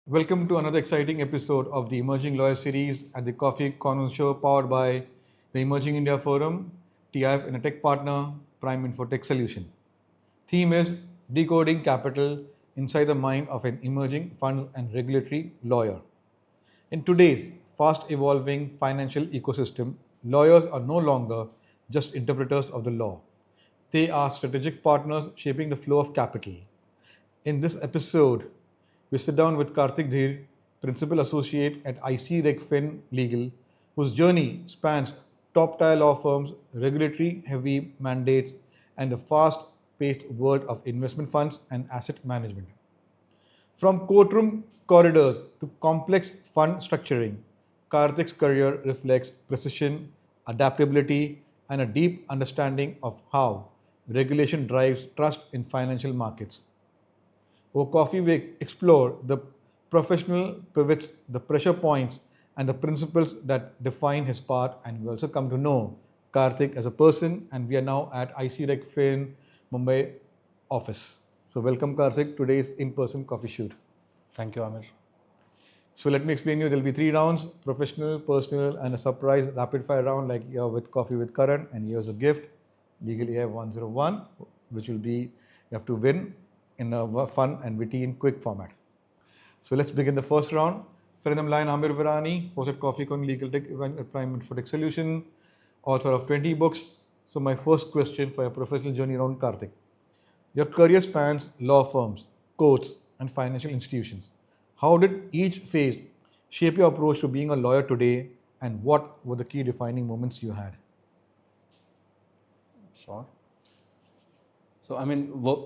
Welcome to another exciting episode of the Emerging Lawyer series at the Coffee Corner Show powered by the Emerging India Forum, TEIF and a tech partner, Prime Infotech Solution. Theme is Decoding Capital inside the mind of an emerging funds and regulatory lawyer. In today's fast evolving financial ecosystem, lawyers are no longer just interpreters of the law. They are strategic partners shaping the flow of capital. In this episode, we sit down with Kartik Dhir, Principal Associate at IC RegFin Legal, whose journey spans top tier law firms, regulatory heavy mandates, and the fast paced world of investment funds and asset management. From courtroom corridors to complex fund structuring, Karthik's career reflects precision, adaptability, and a deep understanding of how regulation drives trust in financial markets. Over coffee, we explore the professional pivots, the pressure points, and the principles that define his path. And we also come to know Karthik as a person. And we are now at IC RegFin Mumbai office. So welcome, Karthik, today's in-person coffee shoot. Thank you, Amir. So let me explain you. There will be 3 rounds: professional, personal, and a surprise rapid-fire round like you're with Coffee with Karan. And here's a gift, Legal AF 101, which will be you have to win in a fun and witty and quick format. So let's begin the first round. Friend of mine, Amir Virani, host at Coffee Con Legal Tech event at Prime Infotech Solution, author of 20 books. So my first question for your professional journey around Karthik. Your career spans law firms, courts, and financial institutions. How did each phase shape your approach to being a lawyer today, and what were the key defining moments you had? Sure. So,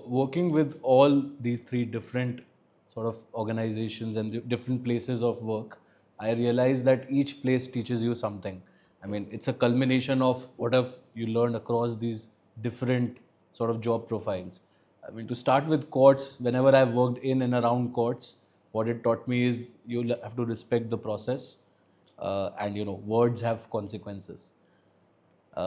working with all these three different sort of organizations and different places of work, I realized that each place teaches you something. It's a culmination of what have you learned across these different sort of job profiles. To start with courts, whenever I've worked in and around courts, what it taught me is you have to respect the process, and words have consequences.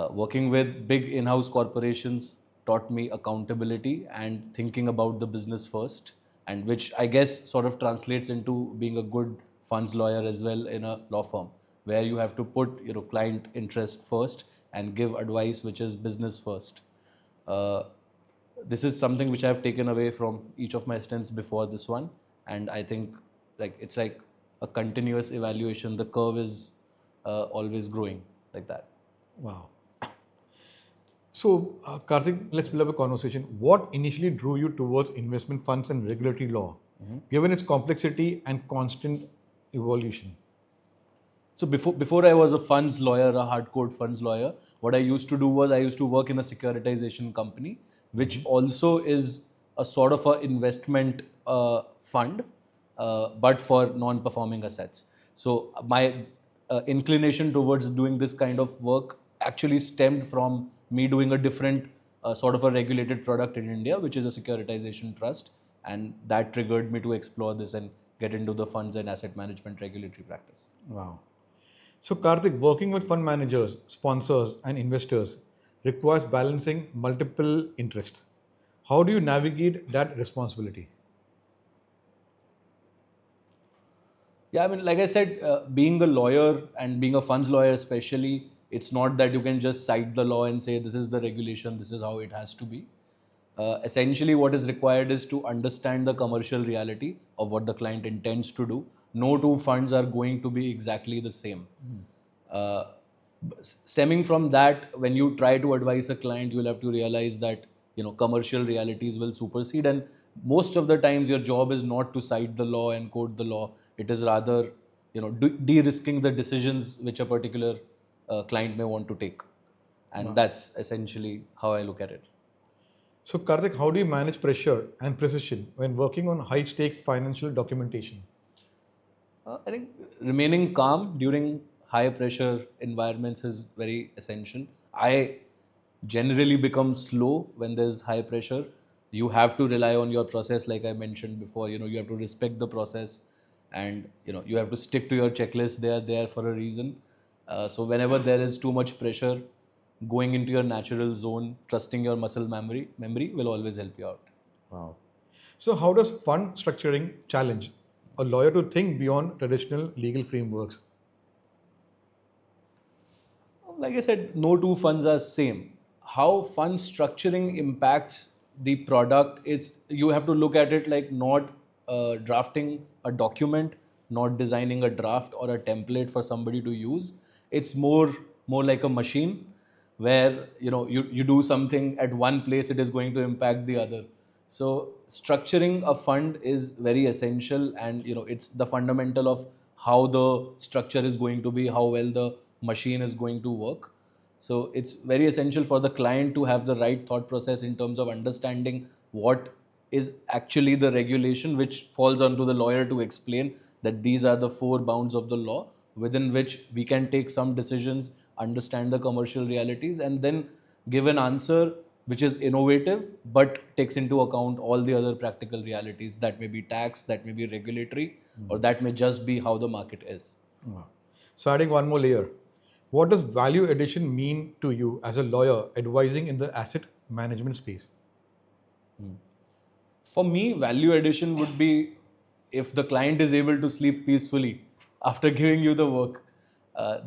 Working with big in-house corporations taught me accountability and thinking about the business first, and which I guess sort of translates into being a good funds lawyer as well in a law firm, where you have to put client interest first and give advice which is business first. This is something which I have taken away from each of my stints before this one, and I think it's like a continuous evaluation. The curve is always growing like that. Wow. So, Karthik, let's build up a conversation. What initially drew you towards investment funds and regulatory law, given its complexity and constant evolution? So before I was a funds lawyer, a hardcore funds lawyer, what I used to do was I used to work in a securitization company, which also is a sort of a investment fund, but for non-performing assets. So my inclination towards doing this kind of work actually stemmed from me doing a different sort of a regulated product in India, which is a securitization trust, and that triggered me to explore this and get into the funds and asset management regulatory practice. Wow. So, Karthik, working with fund managers, sponsors, and investors requires balancing multiple interests. How do you navigate that responsibility? Yeah, like I said, being a lawyer and being a funds lawyer especially, it's not that you can just cite the law and say this is the regulation, this is how it has to be. Essentially, what is required is to understand the commercial reality of what the client intends to do. No two funds are going to be exactly the same. Uh, Stemming from that, when you try to advise a client, you'll have to realize that commercial realities will supersede, and most of the times your job is not to cite the law and quote the law. It is rather de-risking the decisions which a particular client may want to take, and that's essentially how I look at it. So, Karthik, how do you manage pressure and precision when working on high stakes financial documentation? I think remaining calm during high pressure environments is very essential. I generally become slow when there's high pressure. You have to rely on your process, like I mentioned before. You have to respect the process, and you have to stick to your checklist. They are there for a reason. So whenever there is too much pressure, going into your natural zone, trusting your muscle memory will always help you out. Wow. So, how does fund structuring challenge a lawyer to think beyond traditional legal frameworks? Like I said, no two funds are same. How fund structuring impacts the product, it's you have to look at it like not drafting a document, not designing a draft or a template for somebody to use. It's more like a machine where you do something at one place, it is going to impact the other. So structuring a fund is very essential, and it's the fundamental of how the structure is going to be, how well the machine is going to work. So it's very essential for the client to have the right thought process in terms of understanding what is actually the regulation, which falls onto the lawyer to explain that these are the four bounds of the law within which we can take some decisions, understand the commercial realities, and then give an answer which is innovative but takes into account all the other practical realities. That may be tax, that may be regulatory, or that may just be how the market is. Wow. So adding one more layer, what does value addition mean to you as a lawyer advising in the asset management space? For me, value addition would be if the client is able to sleep peacefully after giving you the work.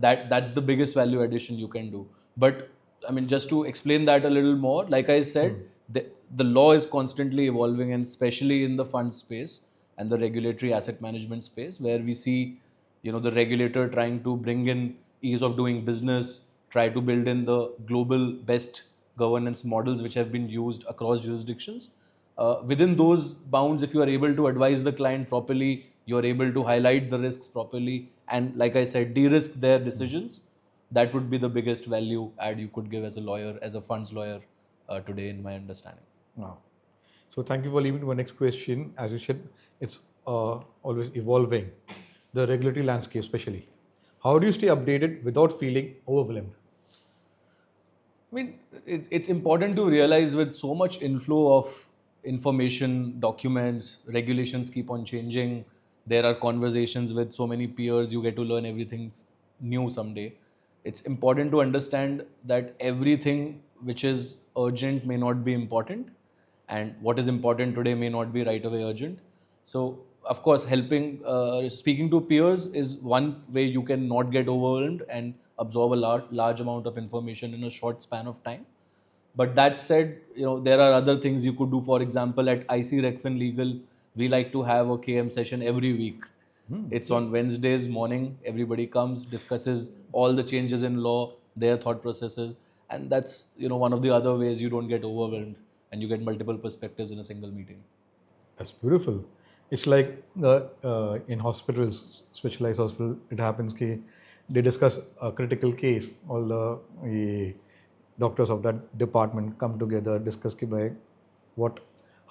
That's the biggest value addition you can do. But I mean, just to explain that a little more, like I said, the law is constantly evolving, and especially in the fund space and the regulatory asset management space, where we see, the regulator trying to bring in ease of doing business, try to build in the global best governance models which have been used across jurisdictions. Within those bounds, if you are able to advise the client properly, you are able to highlight the risks properly, and like I said, de-risk their decisions. That would be the biggest value add you could give as a lawyer, as a funds lawyer today, in my understanding. Wow. So thank you for leaving to my next question. As you said, it's always evolving, the regulatory landscape especially. How do you stay updated without feeling overwhelmed? I mean, it's important to realize with so much inflow of information, documents, regulations keep on changing. There are conversations with so many peers, you get to learn everything new someday. It's important to understand that everything which is urgent may not be important, and what is important today may not be right away urgent. So, of course, speaking to peers is one way you can not get overwhelmed and absorb a large amount of information in a short span of time. But that said, there are other things you could do. For example, at IC RegFin Legal, we like to have a KM session every week. It's on Wednesdays morning. Everybody comes, discusses all the changes in law, their thought processes, and that's one of the other ways you don't get overwhelmed and you get multiple perspectives in a single meeting. That's beautiful. It's like in hospitals, specialized hospital, it happens that they discuss a critical case. All the doctors of that department come together, discuss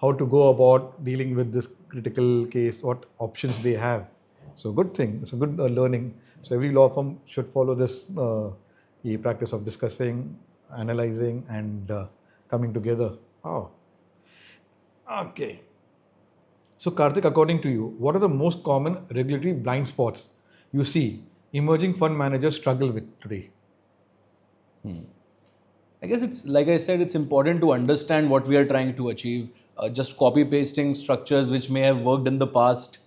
how to go about dealing with this critical case, what options they have. So good thing. It's a good learning. So every law firm should follow this practice of discussing, analyzing, and coming together. Oh, okay. So Kartik, according to you, what are the most common regulatory blind spots you see emerging fund managers struggle with today? I guess it's like I said, it's important to understand what we are trying to achieve. Just copy pasting structures which may have worked in the past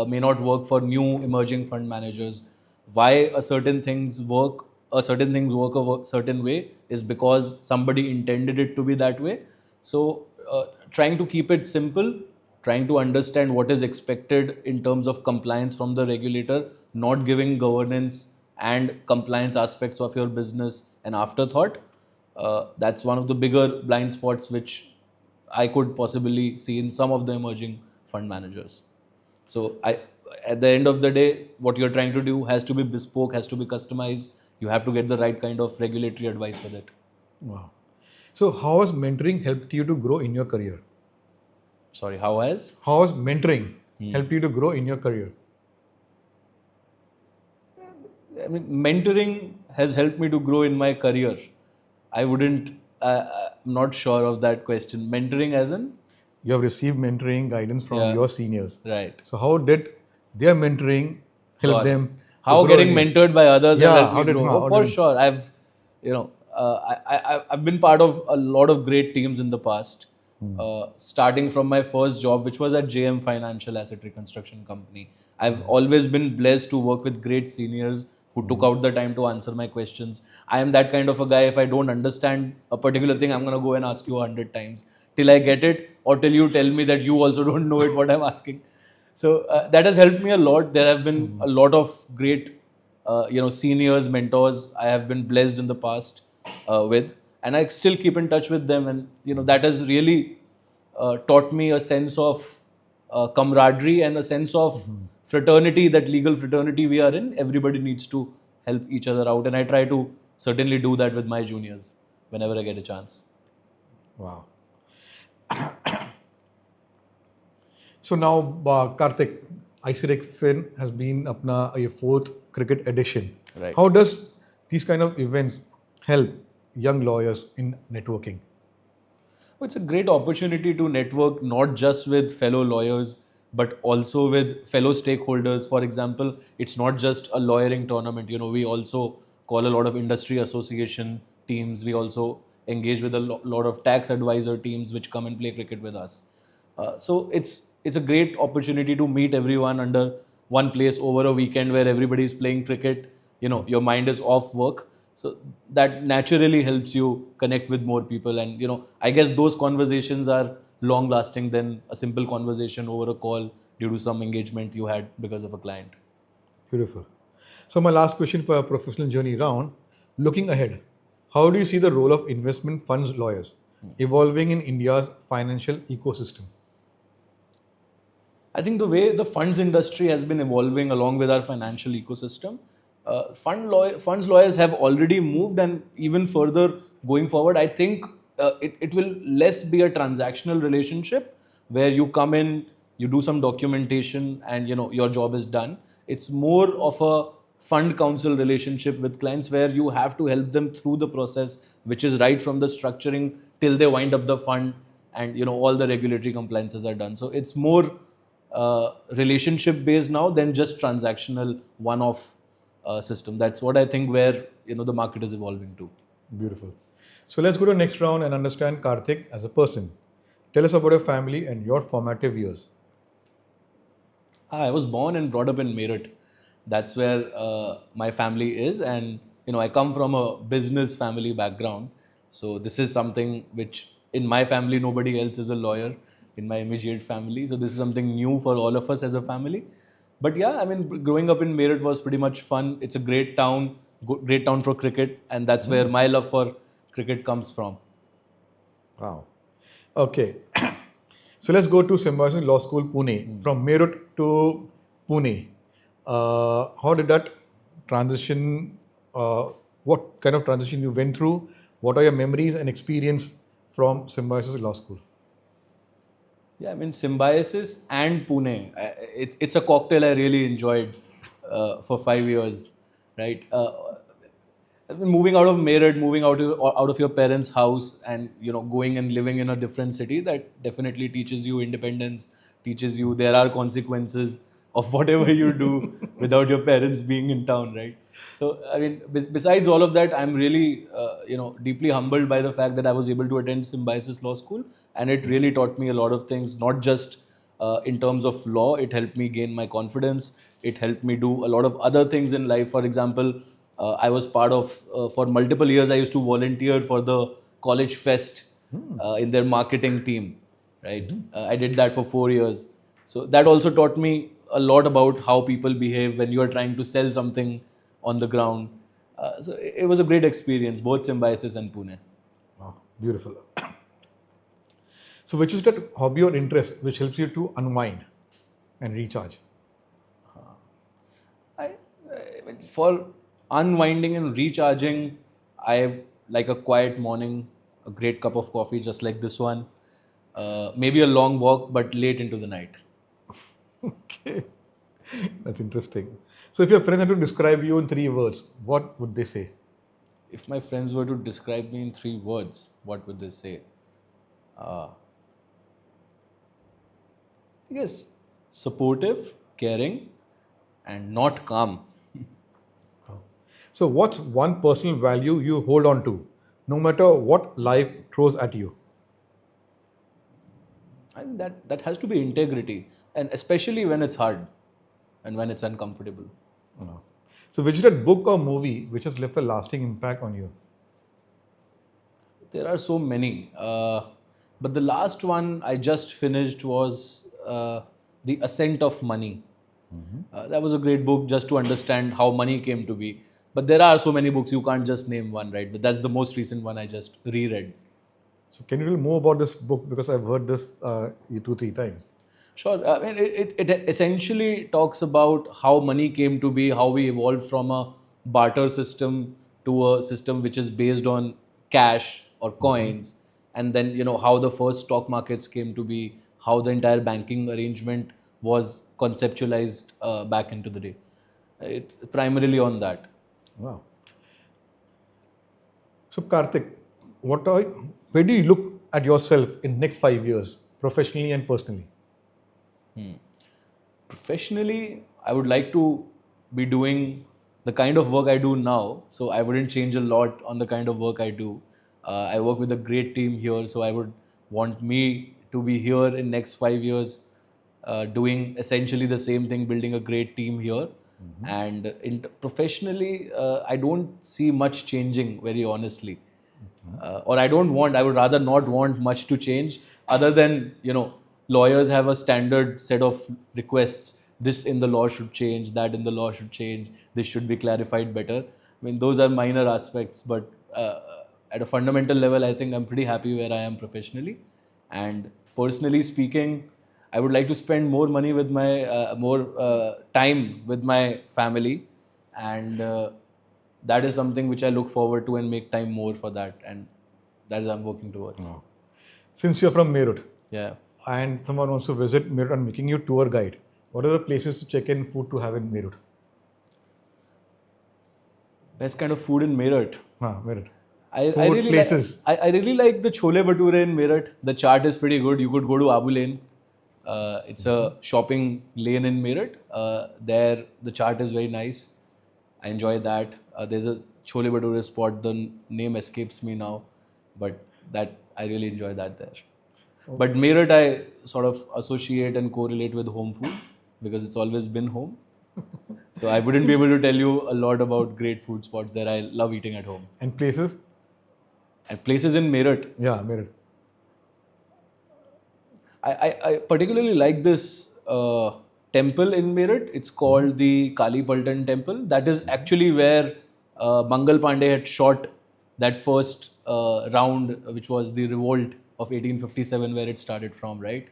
may not work for new emerging fund managers. Why certain things work a certain way is because somebody intended it to be that way. So trying to keep it simple, trying to understand what is expected in terms of compliance from the regulator, not giving governance and compliance aspects of your business an afterthought. That's one of the bigger blind spots which I could possibly see in some of the emerging fund managers. So at the end of the day, what you're trying to do has to be bespoke, has to be customized. You have to get the right kind of regulatory advice with it. Wow. So how has mentoring helped you to grow in your career? Sorry, how has? How has mentoring helped you to grow in your career? I mean, mentoring has helped me to grow in my career. I'm not sure of that question. Mentoring as in? You have received mentoring guidance from your seniors. Right. So how did their mentoring help them? How getting mentored by others has helped me grow? For sure. I've been part of a lot of great teams in the past. starting from my first job, which was at JM Financial Asset Reconstruction Company. I've always been blessed to work with great seniors who took out the time to answer my questions. I am that kind of a guy. If I don't understand a particular thing, I'm going to go and ask you 100 times till I get it, or till you tell me that you also don't know it, what I'm asking. So that has helped me a lot. There have been a lot of great, seniors, mentors I have been blessed in the past with, and I still keep in touch with them. And that has really taught me a sense of camaraderie and a sense of fraternity, that legal fraternity we are in. Everybody needs to help each other out, and I try to certainly do that with my juniors whenever I get a chance. Wow. So now, Kartik, RegFin has been a fourth cricket edition. Right. How does these kind of events help young lawyers in networking? It's a great opportunity to network not just with fellow lawyers, but also with fellow stakeholders. For example, it's not just a lawyering tournament. We also call a lot of industry association teams. We also engage with a lot of tax advisor teams which come and play cricket with us. So it's a great opportunity to meet everyone under one place over a weekend where everybody is playing cricket. Your mind is off work. So that naturally helps you connect with more people. And, I guess those conversations are long lasting than a simple conversation over a call due to some engagement you had because of a client. Beautiful. So my last question for our professional journey round, looking ahead, how do you see the role of investment funds lawyers evolving in India's financial ecosystem? I think the way the funds industry has been evolving along with our financial ecosystem, funds lawyers have already moved, and even further going forward, I think it will less be a transactional relationship where you come in, you do some documentation, and your job is done. It's more of a fund counsel relationship with clients where you have to help them through the process, which is right from the structuring till they wind up the fund, and all the regulatory compliances are done. So it's more relationship based now than just transactional one-off system. That's what I think where the market is evolving to. Beautiful. So let's go to the next round and understand Kartik as a person. Tell us about your family and your formative years. I was born and brought up in Meerut. That's where my family is, and I come from a business family background. So this is something which in my family nobody else is a lawyer in my immediate family. So this is something new for all of us as a family. But yeah, I mean, growing up in Meerut was pretty much fun. It's a great town for cricket, and that's where my love for cricket comes from. Wow. Okay. So let's go to Symbiosis Law School, Pune. From Meerut to Pune. How did that transition, what kind of transition you went through? What are your memories and experience from Symbiosis Law School? Yeah, I mean, Symbiosis and Pune. It's a cocktail I really enjoyed for 5 years, right? Moving out of Meerut, moving out of your parents' house, and going and living in a different city, that definitely teaches you independence, teaches you there are consequences of whatever you do without your parents being in town, right? So I mean, besides all of that, I'm really deeply humbled by the fact that I was able to attend Symbiosis Law School, and it really taught me a lot of things, not just in terms of law. It helped me gain my confidence. It helped me do a lot of other things in life. For example, I was part of, for multiple years, I used to volunteer for the College Fest in their marketing team, right? I did that for 4 years. So that also taught me a lot about how people behave when you are trying to sell something on the ground. So it was a great experience, both Symbiosis and Pune. Wow, beautiful. So which is that hobby or interest which helps you to unwind and recharge? For unwinding and recharging, I like a quiet morning, a great cup of coffee just like this one, maybe a long walk but late into the night. Okay, that's interesting. So if your friends had to describe you in 3 words, what would they say? If my friends were to describe me in 3 words, what would they say? I guess supportive, caring, and not calm. So what's one personal value you hold on to, no matter what life throws at you? And that has to be integrity, and especially when it's hard and when it's uncomfortable. Wow. So, which is that book or movie which has left a lasting impact on you? There are so many, but the last one I just finished was The Ascent of Money. That was a great book just to understand how money came to be. But there are so many books, you can't just name one, right? But that's the most recent one I just reread. So, can you tell more about this book, because I've heard this 2-3 times. Sure. I mean, it essentially talks about how money came to be, how we evolved from a barter system to a system which is based on cash or coins, and then how the first stock markets came to be, how the entire banking arrangement was conceptualized back into the day. It primarily on that. Wow. So, Kartik, where do you look at yourself in next 5 years, professionally and personally? Professionally, I would like to be doing the kind of work I do now. So I wouldn't change a lot on the kind of work I do. I work with a great team here, so I would want me to be here in next 5 years, doing essentially the same thing, building a great team here. And professionally, I don't see much changing, very honestly. Or I would rather not want much to change, other than, lawyers have a standard set of requests. This in the law should change, that in the law should change, this should be clarified better. I mean, those are minor aspects, but at a fundamental level, I think I'm pretty happy where I am professionally. And personally speaking, I would like to spend more money with more time with my family, and that is something which I look forward to and make time more for that, and that is I'm working towards. Wow. Since you're from Meerut, Yeah. and someone wants to visit Meerut and making you tour guide, what are the places to check in, food to have in Meerut? Best kind of food in Meerut. Meerut. I Food really places. I really like the chole bhature in Meerut. The chaat is pretty good. You could go to Abu Lane. It's a shopping lane in Meerut. There the chaat is very nice. I enjoy that. There's a chole bhature spot. The name escapes me now, but that I really enjoy that there. Okay. But Meerut I sort of associate and correlate with home food because it's always been home. So I wouldn't be able to tell you a lot about great food spots there. I love eating at home. And places? And places in Meerut. Yeah, Meerut. I particularly like this temple in Meerut. It's called the Kali Paltan temple. That is actually where Mangal Pandey had shot that first round, which was the revolt of 1857, where it started from, right?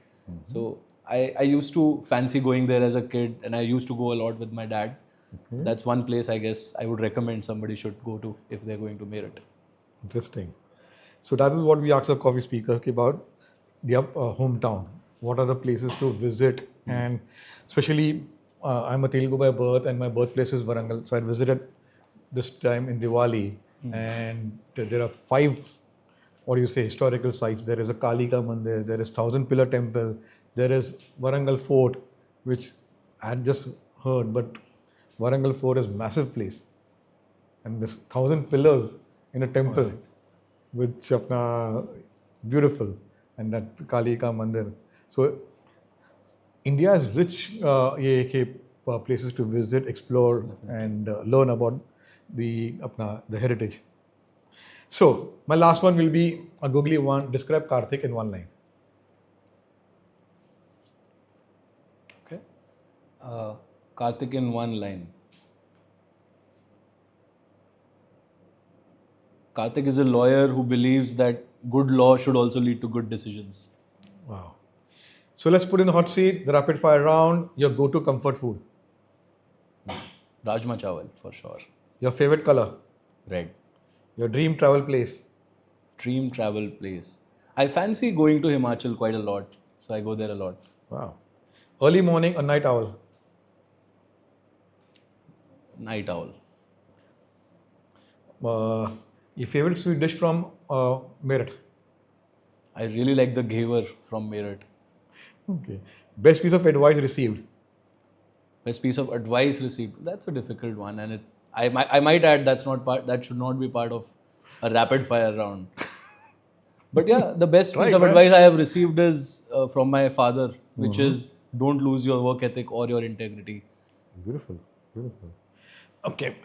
So I used to fancy going there as a kid, and I used to go a lot with my dad. So that's one place I guess I would recommend somebody should go to if they're going to Meerut. Interesting. So that is what we ask our coffee speakers about their hometown. What are the places to visit? And especially, I'm a Telugu by birth, and my birthplace is Warangal. So I visited this time in Diwali, and there are 5, historical sites. There is a Kalika Mandir, there is 1,000 Pillar Temple, there is Warangal Fort, which I had just heard, but Warangal Fort is massive place, and there's 1,000 pillars in a temple, which beautiful, and that Kalika Mandir. So India is rich places to visit, explore, and learn about the heritage. So my last one will be a googly one. Describe Kartik in one line. Okay. Kartik in one line. Kartik is a lawyer who believes that good law should also lead to good decisions. Wow. So let's put in the hot seat, the rapid fire round. Your go-to comfort food. Rajma chawal, for sure. Your favorite color. Red. Your dream travel place. Dream travel place. I fancy going to Himachal quite a lot, so I go there a lot. Wow. Early morning or night owl? Night owl. Your favorite sweet dish from Meerut? I really like the ghevar from Meerut. Okay. Best piece of advice received? Best piece of advice received. That's a difficult one, and I might add that should not be part of a rapid fire round. But yeah, the best piece Right, of man. advice I have received is from my father, which is don't lose your work ethic or your integrity. Beautiful, beautiful. Okay.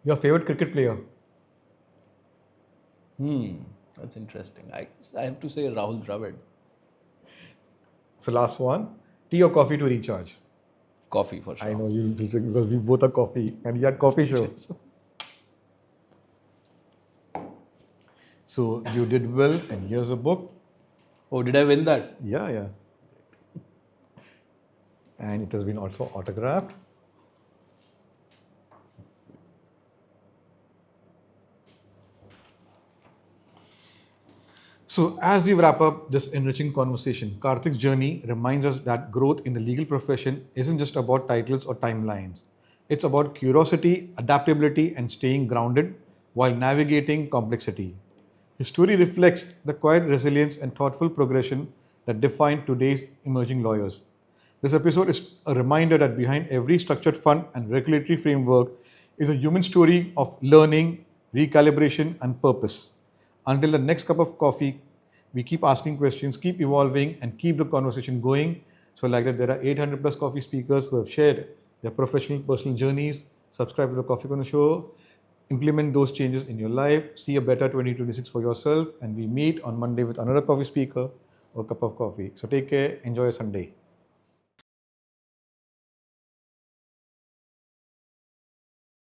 Your favorite cricket player? That's interesting. I guess I have to say Rahul Dravid. So last one, tea or coffee to recharge? Coffee for sure. I know you will say because we both are coffee and you had coffee show. So you did well, and here's a book. Oh, did I win that? Yeah, yeah. And it has been also autographed. So, as we wrap up this enriching conversation, Kartik's journey reminds us that growth in the legal profession isn't just about titles or timelines. It's about curiosity, adaptability, and staying grounded while navigating complexity. His story reflects the quiet resilience and thoughtful progression that define today's emerging lawyers. This episode is a reminder that behind every structured fund and regulatory framework is a human story of learning, recalibration, and purpose. Until the next cup of coffee, we keep asking questions, keep evolving, and keep the conversation going. So, like that, there are 800 plus coffee speakers who have shared their professional, personal journeys. Subscribe to the Coffee Corner Show, implement those changes in your life, see a better 2026 for yourself, and we meet on Monday with another coffee speaker or cup of coffee. So, take care, enjoy your Sunday.